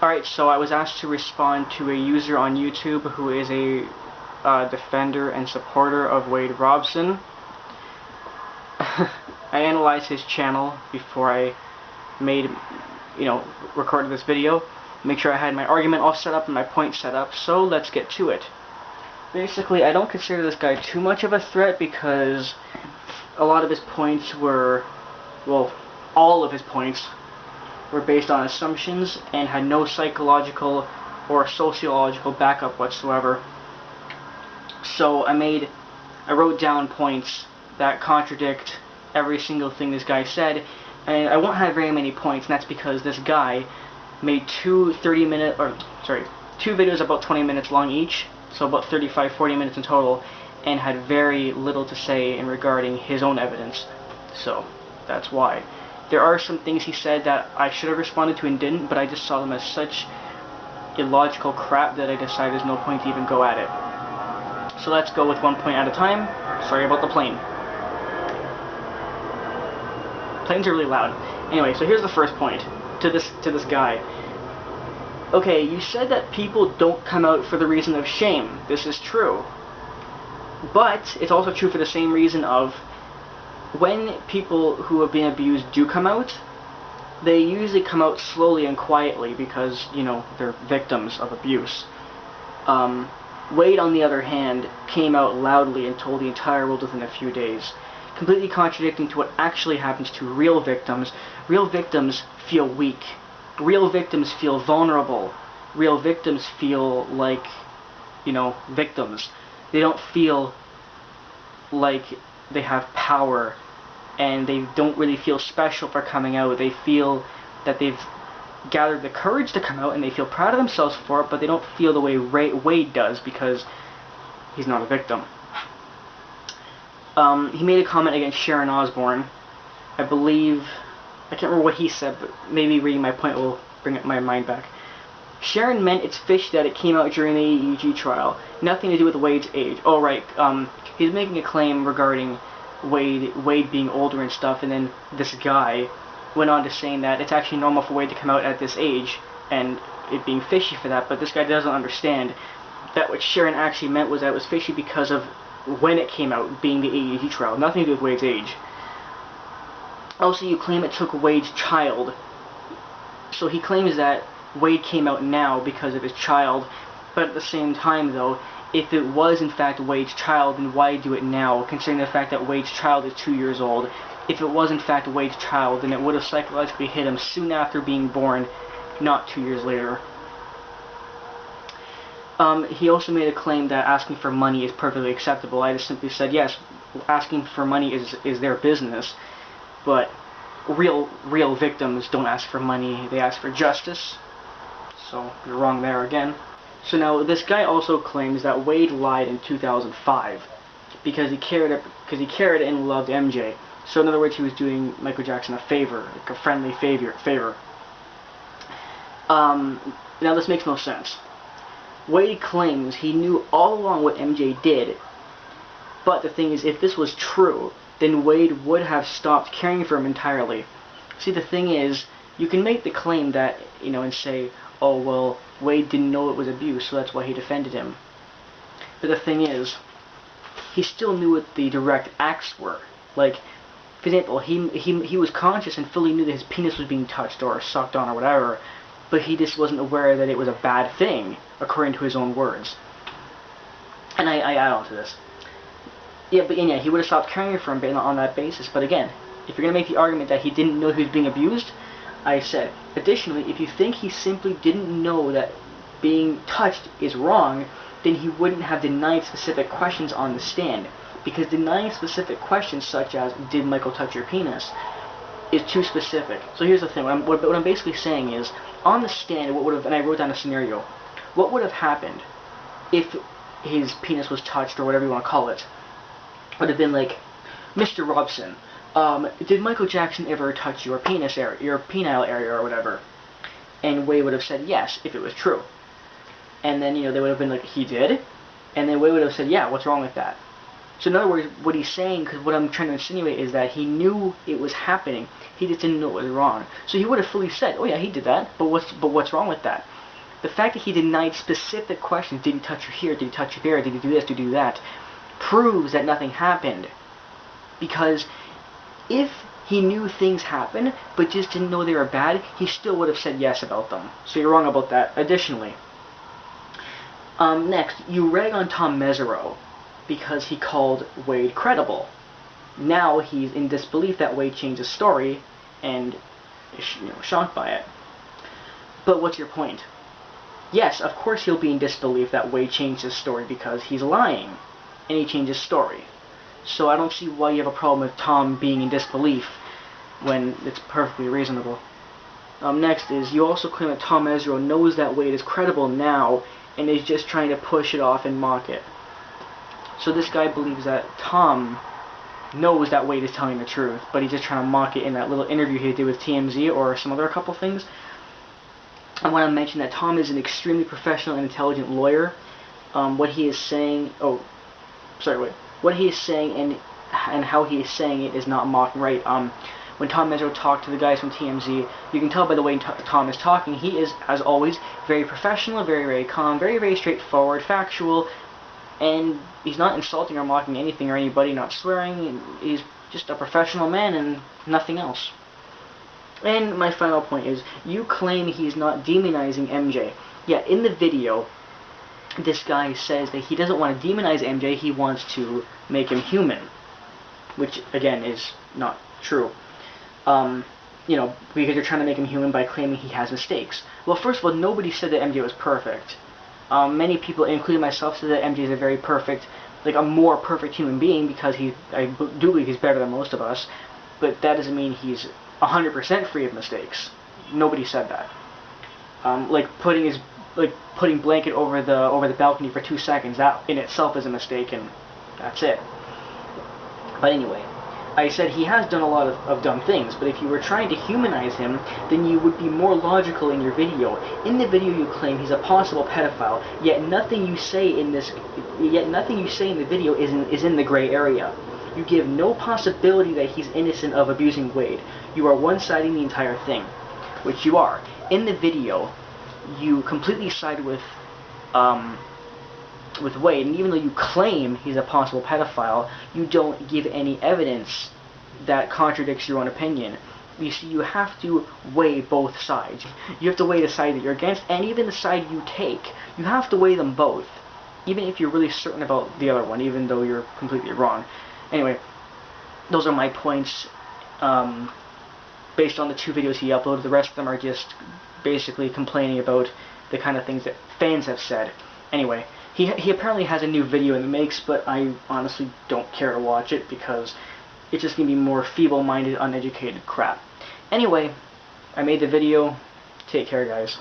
Alright, so I was asked to respond to a user on YouTube who is a defender and supporter of Wade Robson. I analyzed his channel before I recorded this video. Make sure I had my argument all set up and my point set up, so let's get to it. Basically, I don't consider this guy too much of a threat because a lot of his points were, well, all of his points were based on assumptions and had no psychological or sociological backup whatsoever. So I wrote down points that contradict every single thing this guy said, and I won't have very many points, and that's because this guy made two videos about 20 minutes long each, so about 35-40 minutes in total, and had very little to say in regarding his own evidence. So that's why. There are some things he said that I should have responded to and didn't, but I just saw them as such illogical crap that I decided there's no point to even go at it. So let's go with one point at a time. Sorry about the plane. Planes are really loud. Anyway, so here's the first point to this guy. Okay, you said that people don't come out for the reason of shame. This is true. But it's also true for the same reason of when people who have been abused do come out, they usually come out slowly and quietly because, you know, they're victims of abuse. Wade, on the other hand, came out loudly and told the entire world within a few days, completely contradicting to what actually happens to real victims. Real victims feel weak. Real victims feel vulnerable. Real victims feel like, you know, victims. They don't feel like they have power, and they don't really feel special for coming out. They feel that they've gathered the courage to come out, and they feel proud of themselves for it, but they don't feel the way Wade does because he's not a victim. He made a comment against Sharon Osbourne. I believe, I can't remember what he said, but maybe reading my point will bring up my mind back. Sharon meant it's fishy that it came out during the AEG trial. Nothing to do with Wade's age. Oh, right. He's making a claim regarding Wade being older and stuff, and then this guy went on to saying that it's actually normal for Wade to come out at this age, and it being fishy for that, but this guy doesn't understand that what Sharon actually meant was that it was fishy because of when it came out, being the AEG trial. Nothing to do with Wade's age. Also, you claim it took Wade's child. So he claims that Wade came out now because of his child, but at the same time, though, if it was in fact Wade's child, then why do it now, considering the fact that Wade's child is 2 years old? If it was in fact Wade's child, then it would have psychologically hit him soon after being born, not 2 years later. He also made a claim that asking for money is perfectly acceptable. I just simply said, yes, asking for money is their business, but real victims don't ask for money, they ask for justice. So you're wrong there again. So now this guy also claims that Wade lied in 2005 because he cared and loved MJ. So in other words, he was doing Michael Jackson a favor, like a friendly favor. Now this makes no sense. Wade claims he knew all along what MJ did, but the thing is, if this was true, then Wade would have stopped caring for him entirely. See, the thing is, you can make the claim that, you know, and say, oh, well, Wade didn't know it was abuse, so that's why he defended him. But the thing is, he still knew what the direct acts were. Like, for example, he was conscious and fully knew that his penis was being touched or sucked on or whatever, but he just wasn't aware that it was a bad thing, according to his own words. And I add on to this. Yeah, he would have stopped caring for him on that basis. But again, if you're going to make the argument that he didn't know he was being abused, I said, additionally, if you think he simply didn't know that being touched is wrong, then he wouldn't have denied specific questions on the stand. Because denying specific questions such as, did Michael touch your penis, is too specific. So here's the thing, what I'm basically saying is, on the stand, what would have, and I wrote down a scenario, what would have happened if his penis was touched, or whatever you want to call it? Would have been like, Mr. Robson, did Michael Jackson ever touch your penis area, your penile area, or whatever? And Wade would have said yes, if it was true. And then, you know, they would have been like, he did? And then Wade would have said, yeah, what's wrong with that? So in other words, what he's saying, because what I'm trying to insinuate is that he knew it was happening, he just didn't know it was wrong. So he would have fully said, oh yeah, he did that, but what's wrong with that? The fact that he denied specific questions, did he touch her here, did he touch her there, did he do this, did he do that, proves that nothing happened. Because if he knew things happened, but just didn't know they were bad, he still would have said yes about them. So you're wrong about that. Additionally, next, you rag on Tom Mesereau because he called Wade credible. Now he's in disbelief that Wade changed his story and is shocked by it. But what's your point? Yes, of course he'll be in disbelief that Wade changed his story because he's lying, and he changed his story. So I don't see why you have a problem with Tom being in disbelief when it's perfectly reasonable. Next is, you also claim that Tom Mesereau knows that Wade is credible now and is just trying to push it off and mock it. So this guy believes that Tom knows that Wade is telling the truth, but he's just trying to mock it in that little interview he did with TMZ or some other couple things. I want to mention that Tom is an extremely professional and intelligent lawyer. What he is saying, what he is saying and how he is saying it is not mocking, right? When Tom Mesereau talked to the guys from TMZ, you can tell by the way Tom is talking, he is, as always, very professional, very, very calm, very, very straightforward, factual, and he's not insulting or mocking anything or anybody, not swearing. He's just a professional man and nothing else. And my final point is, you claim he's not demonizing MJ. Yeah, in the video, this guy says that he doesn't want to demonize MJ, he wants to make him human. Which, again, is not true. Because you're trying to make him human by claiming he has mistakes. Well, first of all, nobody said that MJ was perfect. Many people, including myself, said that MJ is a very perfect, a more perfect human being because I do believe he's better than most of us. But that doesn't mean he's 100% free of mistakes. Nobody said that. Putting blanket over the balcony for 2 seconds, that in itself is a mistake, and that's it. But anyway, I said he has done a lot of dumb things, but if you were trying to humanize him, then you would be more logical in your video. In the video you claim he's a possible pedophile, yet nothing you say in the video is in the gray area. You give no possibility that he's innocent of abusing Wade. You are one-siding the entire thing, which you are. In the video, you completely side with Wade, and even though you claim he's a possible pedophile, you don't give any evidence that contradicts your own opinion. You see, you have to weigh both sides. You have to weigh the side that you're against, and even the side you take. You have to weigh them both, even if you're really certain about the other one, even though you're completely wrong. Anyway, those are my points based on the 2 videos he uploaded. The rest of them are just basically complaining about the kind of things that fans have said. Anyway, he apparently has a new video in the makes, but I honestly don't care to watch it because it's just going to be more feeble-minded, uneducated crap. Anyway, I made the video. Take care, guys.